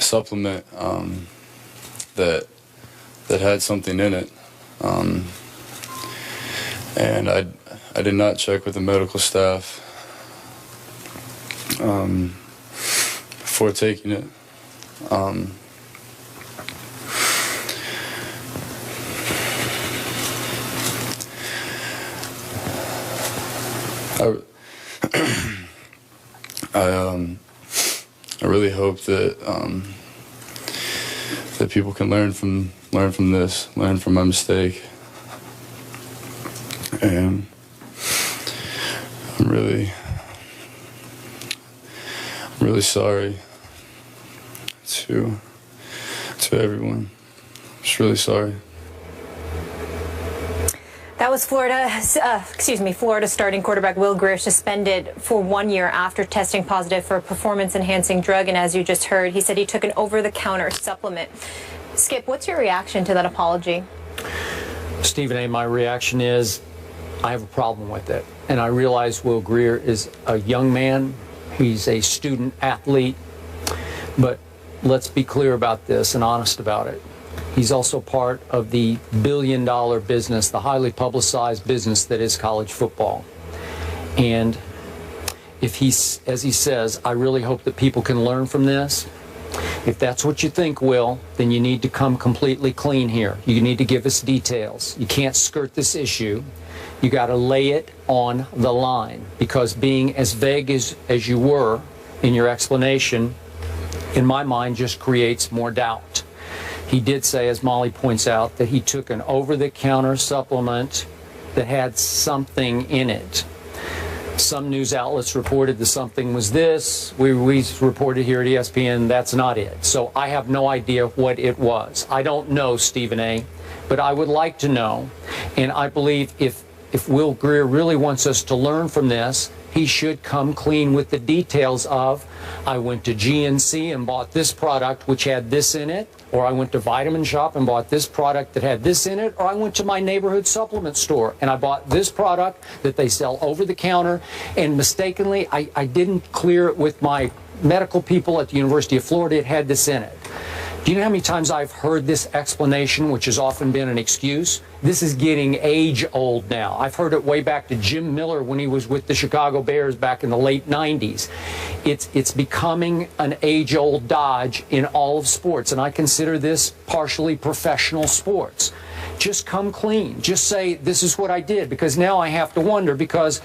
supplement that had something in it, and I did not check with the medical staff before taking it. I really hope that that people can learn from this, learn from my mistake, and I'm really sorry to everyone. I'm just really sorry. That was Florida starting quarterback Will Grier suspended for 1 year after testing positive for a performance-enhancing drug. And as you just heard, he said he took an over-the-counter supplement. Skip, what's your reaction to that apology? Stephen A., my reaction is I have a problem with it. And I realize Will Grier is a young man. He's a student athlete. But let's be clear about this and honest about it. He's also part of the billion-dollar business, the highly publicized business that is college football. And if he's, as he says, I really hope that people can learn from this. If that's what you think, Will, then you need to come completely clean here. You need to give us details. You can't skirt this issue. You got to lay it on the line, because being as vague as you were in your explanation, in my mind, just creates more doubt. He did say, as Molly points out, that he took an over-the-counter supplement that had something in it. Some news outlets reported the something was this. We reported here at Espn that's not it. So I have no idea what it was. I don't know, Stephen A., but I would like to know. And I believe if Will Grier really wants us to learn from this, he should come clean with the details of, I went to GNC and bought this product which had this in it, or I went to Vitamin Shop and bought this product that had this in it, or I went to my neighborhood supplement store and I bought this product that they sell over the counter, and mistakenly I didn't clear it with my medical people at the University of Florida. It had this in it. Do you know how many times I've heard this explanation, which has often been an excuse? This is getting age-old now. I've heard it way back to Jim Miller when he was with the Chicago Bears back in the late 90s. It's becoming an age-old dodge in all of sports, and I consider this partially professional sports. Just come clean. Just say, this is what I did, because now I have to wonder, because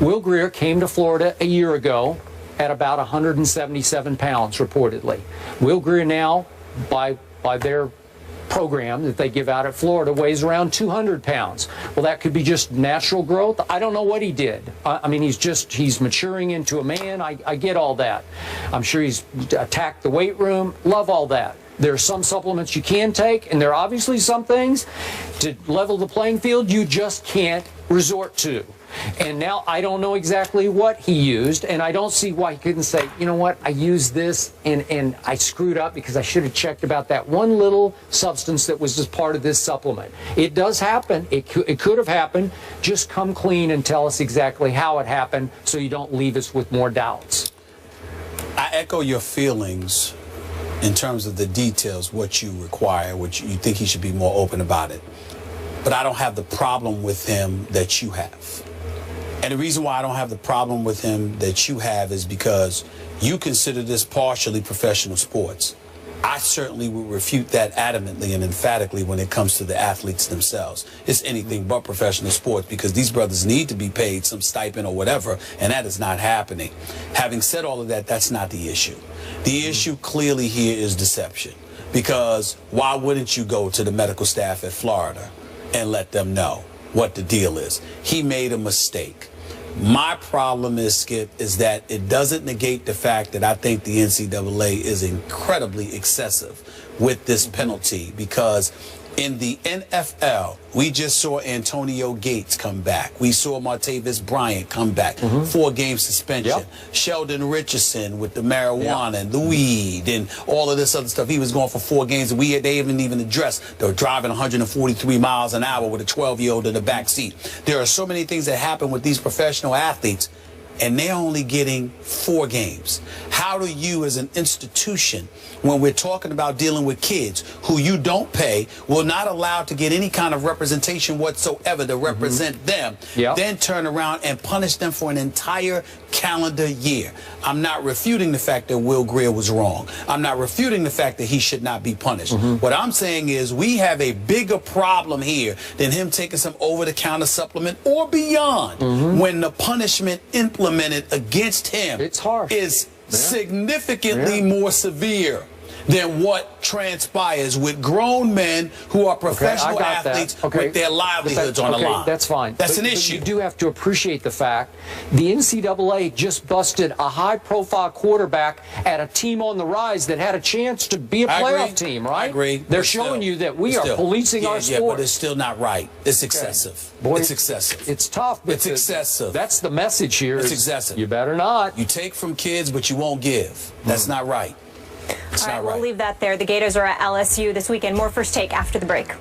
Will Grier came to Florida a year ago at about 177 pounds, reportedly. Will Grier now, by their program that they give out at Florida, weighs around 200 pounds. Well, that could be just natural growth. I don't know what he did. I mean, he's maturing into a man. I get all that. I'm sure he's attacked the weight room. Love all that. There are some supplements you can take, and there are obviously some things to level the playing field you just can't resort to. And now I don't know exactly what he used, and I don't see why he couldn't say, you know what, I used this and I screwed up because I should have checked about that one little substance that was just part of this supplement. It does happen. It could have happened. Just come clean and tell us exactly how it happened so you don't leave us with more doubts. I echo your feelings in terms of the details, what you require, what you think he should be more open about it. But I don't have the problem with him that you have. And the reason why I don't have the problem with him that you have is because you consider this partially professional sports. I certainly would refute that adamantly and emphatically when it comes to the athletes themselves. It's anything but professional sports, because these brothers need to be paid some stipend or whatever, and that is not happening. Having said all of that, that's not the issue. The issue clearly here is deception, because why wouldn't you go to the medical staff at Florida and let them know what the deal is? He made a mistake. My problem is, Skip, is that it doesn't negate the fact that I think the NCAA is incredibly excessive with this penalty, because in the NFL, we just saw Antonio Gates come back. We saw Martavis Bryant come back. 4-game suspension. Yep. Sheldon Richardson with the marijuana and the weed and all of this other stuff. He was going for 4 games, and they haven't even addressed. They were driving 143 miles an hour with a 12-year-old in the back seat. There are so many things that happen with these professional athletes. and they're only getting 4 games. How do you as an institution, when we're talking about dealing with kids who you don't pay, will not allow to get any kind of representation whatsoever to represent them, then turn around and punish them for an entire calendar year? I'm not refuting the fact that Will Grier was wrong. I'm not refuting the fact that he should not be punished. What I'm saying is we have a bigger problem here than him taking some over-the-counter supplement or beyond when the punishment implemented against him is significantly more severe than what transpires with grown men who are professional athletes with their livelihoods on the line. That's fine. That's an issue. You do have to appreciate the fact the NCAA just busted a high-profile quarterback at a team on the rise that had a chance to be a playoff team, right? I agree. They're showing you that we are policing our sport. Yeah, but it's still not right. It's excessive. Boy, it's excessive. It's tough. It's excessive. That's the message here. It's excessive. You better not. You take from kids, but you won't give. That's not right. All right, we'll leave that there. The Gators are at LSU this weekend. More First Take after the break.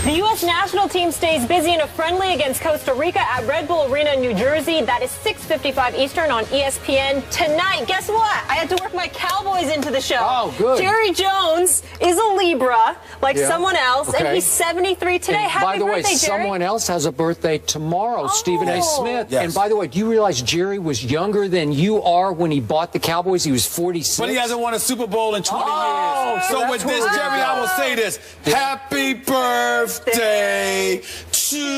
The U.S. national team stays busy in a friendly against Costa Rica at Red Bull Arena in New Jersey. That is 6:55 Eastern on ESPN tonight. Guess what? I had to work my Cowboys into the show. Oh, good. Jerry Jones is a Libra, like someone else, and he's 73 today. And Happy birthday, Jerry. someone else has a birthday tomorrow, Stephen A. Smith. Yes. And by the way, do you realize Jerry was younger than you are when he bought the Cowboys? He was 46. But he hasn't won a Super Bowl in 20 years. So with this, Jerry, I will say this. Happy birthday to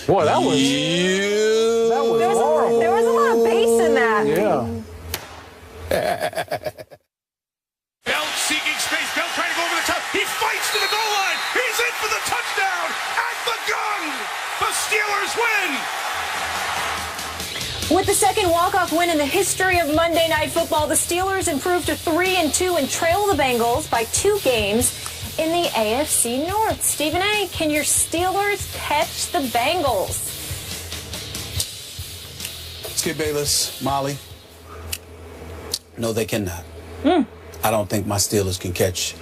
Boy, that was you. That was horrible. There was a lot of bass in that. Bell seeking space. Bell trying to go over the top. He fights to the goal line. He's in for the touchdown at the gun. The Steelers win. With the second walk-off win in the history of Monday Night Football, the Steelers improved to 3-2 and trail the Bengals by 2 games in the AFC North. Stephen A., can your Steelers catch the Bengals? Skip Bayless, Molly. No, they cannot. I don't think my Steelers can catch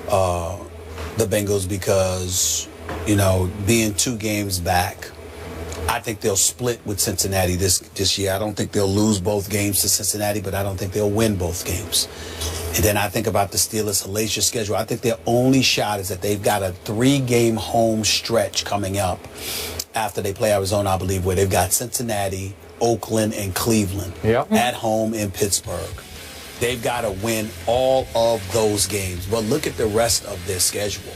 the Bengals because, you know, being 2 games back, I think they'll split with Cincinnati this year. I don't think they'll lose both games to Cincinnati, but I don't think they'll win both games. And then I think about the Steelers' hellacious schedule. I think their only shot is that they've got a 3-game home stretch coming up after they play Arizona, I believe, where they've got Cincinnati, Oakland, and Cleveland at home in Pittsburgh. They've got to win all of those games. But look at the rest of their schedule.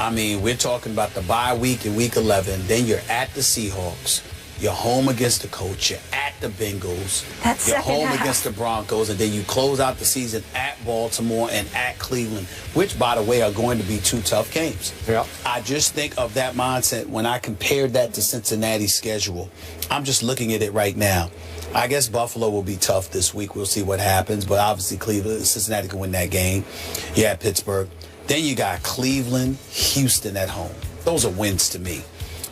I mean, we're talking about the bye week in week 11. Then you're at the Seahawks. You're home against the Colts. You're at the Bengals. You're home against the Broncos. And then you close out the season at Baltimore and at Cleveland, which, by the way, are going to be 2 tough games. I just think of that mindset when I compared that to Cincinnati's schedule. I'm just looking at it right now. I guess Buffalo will be tough this week. We'll see what happens. But obviously, Cincinnati can win that game. You're at Pittsburgh. Then you got Cleveland, Houston at home. Those are wins to me.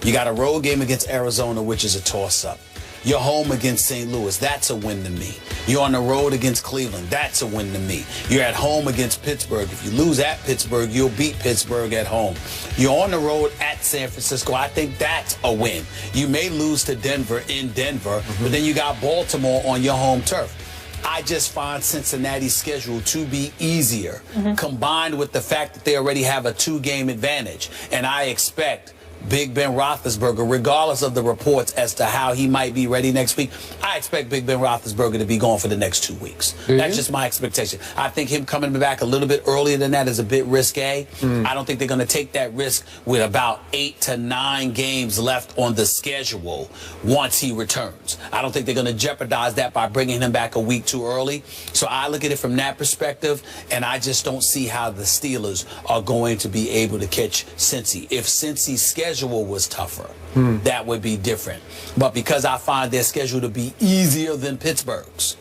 You got a road game against Arizona, which is a toss-up. You're home against St. Louis. That's a win to me. You're on the road against Cleveland. That's a win to me. You're at home against Pittsburgh. If you lose at Pittsburgh, you'll beat Pittsburgh at home. You're on the road at San Francisco. I think that's a win. You may lose to Denver in Denver, but then you got Baltimore on your home turf. I just find Cincinnati's schedule to be easier, combined with the fact that they already have a 2-game advantage. And I expect Big Ben Roethlisberger, regardless of the reports as to how he might be ready next week, I expect Big Ben Roethlisberger to be gone for the next 2 weeks. That's just my expectation. I think him coming back a little bit earlier than that is a bit risque. I don't think they're going to take that risk with about 8 to 9 games left on the schedule once he returns. I don't think they're going to jeopardize that by bringing him back a week too early. So I look at it from that perspective, and I just don't see how the Steelers are going to be able to catch Cincy. If Cincy's schedule was tougher, that would be different. But because I find their schedule to be easier than Pittsburgh's,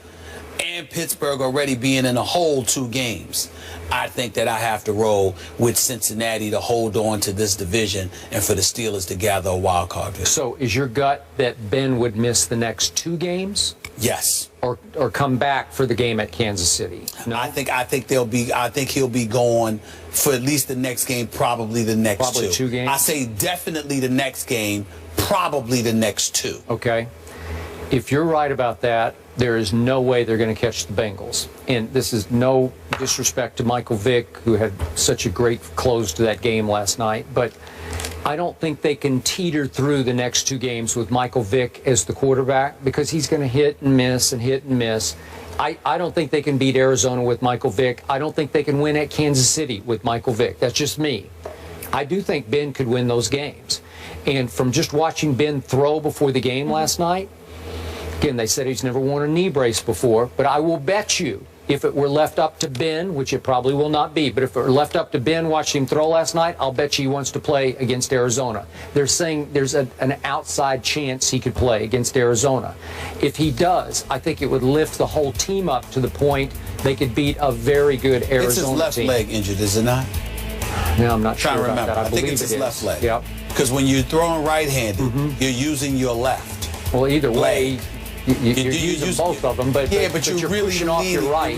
and Pittsburgh already being in a hole 2 games, I think that I have to roll with Cincinnati to hold on to this division and for the Steelers to gather a wild card victory. So is your gut that Ben would miss the next 2 games? Yes. or come back for the game at Kansas City? No? I think he'll be gone for at least the next game, probably the next Probably two games? I say definitely the next game, probably the next two. Okay. If you're right about that, there is no way they're going to catch the Bengals. And this is no disrespect to Michael Vick, who had such a great close to that game last night, but I don't think they can teeter through the next two games with Michael Vick as the quarterback, because he's going to hit and miss and hit and miss. I don't think they can beat Arizona with Michael Vick. I don't think they can win at Kansas City with Michael Vick. That's just me. I do think Ben could win those games. And from just watching Ben throw before the game last night, again, they said he's never worn a knee brace before, but I will bet you if it were left up to Ben, which it probably will not be, but if it were left up to Ben watching him throw last night, I'll bet you he wants to play against Arizona. They're saying there's an outside chance he could play against Arizona. If he does, I think it would lift the whole team up to the point they could beat a very good Arizona team. It's his left leg injured, is it not? No, I'm not sure Trying to about remember. that. I think it's his left leg. Yep. Because when you're throwing right-handed, you're using your left. Well, either way, leg. you're using both of them, but you're really pushing off your right.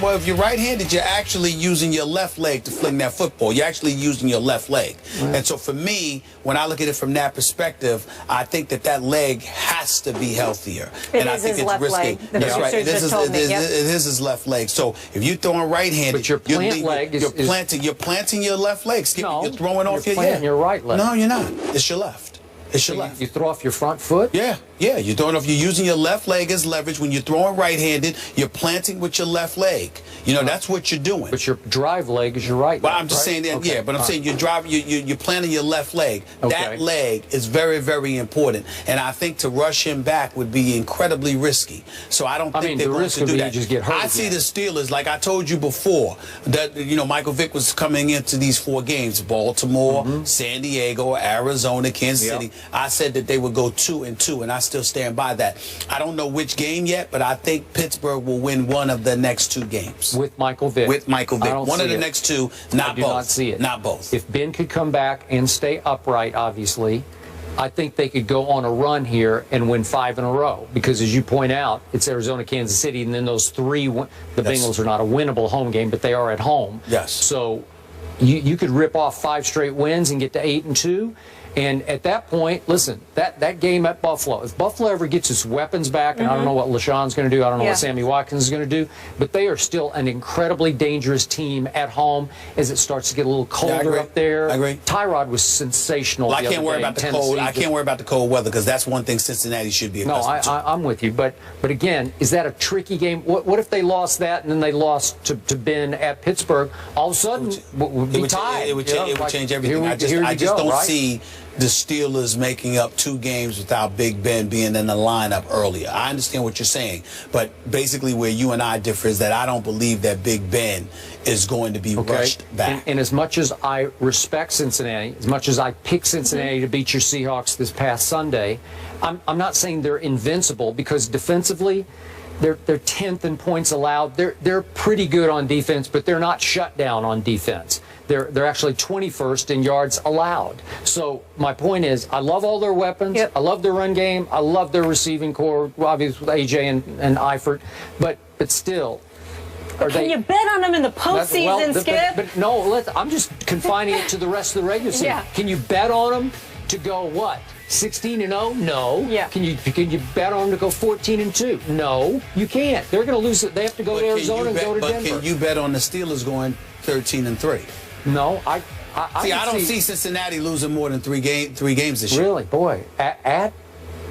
Well, if you're right-handed, you're actually using your left leg to fling that football. You're actually using your left leg. Right. And so for me, when I look at it from that perspective, I think that leg has to be healthier. And I think it's risky. That's right. It is his left leg. So if you're throwing right-handed, but your plant leg is you're planting your left leg. No, you're throwing off your your right leg. No, you're not. It's your left. It's your left. You throw off your front foot? Yeah. You're throwing off. You're using your left leg as leverage. When you're throwing right-handed, you're planting with your left leg. That's what you're doing. But your drive leg is your right leg. But I'm just saying that, okay. yeah. But I'm saying you're planting your left leg. Okay. That leg is very, very important. And I think to rush him back would be incredibly risky. So I don't think they're going to do that. Just get hurt I see the Steelers, like I told you before, that Michael Vick was coming into these 4 games: Baltimore, San Diego, Arizona, Kansas City. I said that they would go 2-2, and I still stand by that. I don't know which game yet, but I think Pittsburgh will win one of the next 2 games. With Michael Vick. With Michael Vick. One of the next 2, not both. I do not see it. Not both. If Ben could come back and stay upright, obviously, I think they could go on a run here and win 5 in a row. Because as you point out, it's Arizona, Kansas City, and then those 3, the Bengals are not a winnable home game, but they are at home. Yes. So you could rip off 5 straight wins and get to 8-2. And at that point, listen, that game at Buffalo, if Buffalo ever gets its weapons back, and I don't know what LaShawn's going to do, I don't know what Sammy Watkins is going to do, but they are still an incredibly dangerous team at home as it starts to get a little colder up there. I agree. Tyrod was sensational. Well, I can't worry about the cold. I can't worry about the cold weather, because that's one thing Cincinnati should be accustomed to. I'm with you, but again, is that a tricky game? What if they lost that and then they lost to Ben at Pittsburgh? All of a sudden, we'd be tied. It would change everything. I just don't see the Steelers making up 2 games without Big Ben being in the lineup earlier. I understand what you're saying, but basically where you and I differ is that I don't believe that Big Ben is going to be rushed back. And as much as I respect Cincinnati, as much as I picked Cincinnati to beat your Seahawks this past Sunday, I'm not saying they're invincible, because defensively, they're 10th in points allowed. They're pretty good on defense, but they're not shut down on defense. They're actually 21st in yards allowed. So my point is, I love all their weapons. I love their run game. I love their receiving core, obviously with AJ and Eifert. But still, can you bet on them in the postseason, Skip? But no, I'm just confining it to the rest of the regular season. Yeah. Can you bet on them to go what? 16-0? No. Yeah. Can you bet on them to go 14-2? No, you can't. They're going to lose it. They have to go to Arizona and go to Denver. But can you bet on the Steelers going 13-3? No, I don't see Cincinnati losing more than 3 games this year. Really, boy, at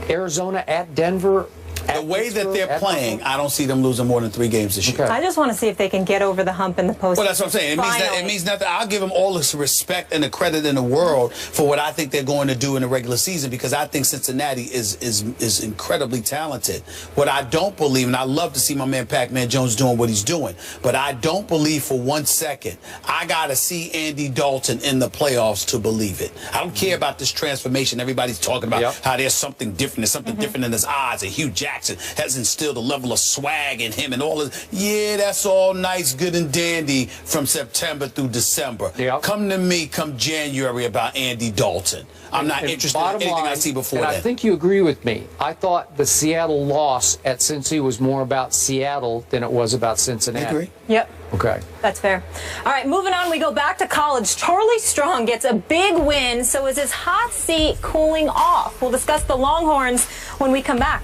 Arizona, at Denver. The way that they're playing, I don't see them losing more than 3 games this year. I just want to see if they can get over the hump in the postseason. Well, that's what I'm saying. It means nothing. I'll give them all the respect and the credit in the world for what I think they're going to do in the regular season, because I think Cincinnati is incredibly talented. What I don't believe, and I love to see my man Pac-Man Jones doing what he's doing, but I don't believe for 1 second I got to see Andy Dalton in the playoffs to believe it. I don't care about this transformation. Everybody's talking about how there's something different. There's something different in his eyes, and Hugh Jackman. Jackson has instilled a level of swag in him and all of. Yeah, that's all nice, good and dandy from September through December. Yep. Come to me come January about Andy Dalton. I'm not interested in anything I see before and that. I think you agree with me. I thought the Seattle loss at Cincy was more about Seattle than it was about Cincinnati. I agree. Yep. Okay. That's fair. All right, moving on, we go back to college. Charlie Strong gets a big win, so is his hot seat cooling off? We'll discuss the Longhorns when we come back.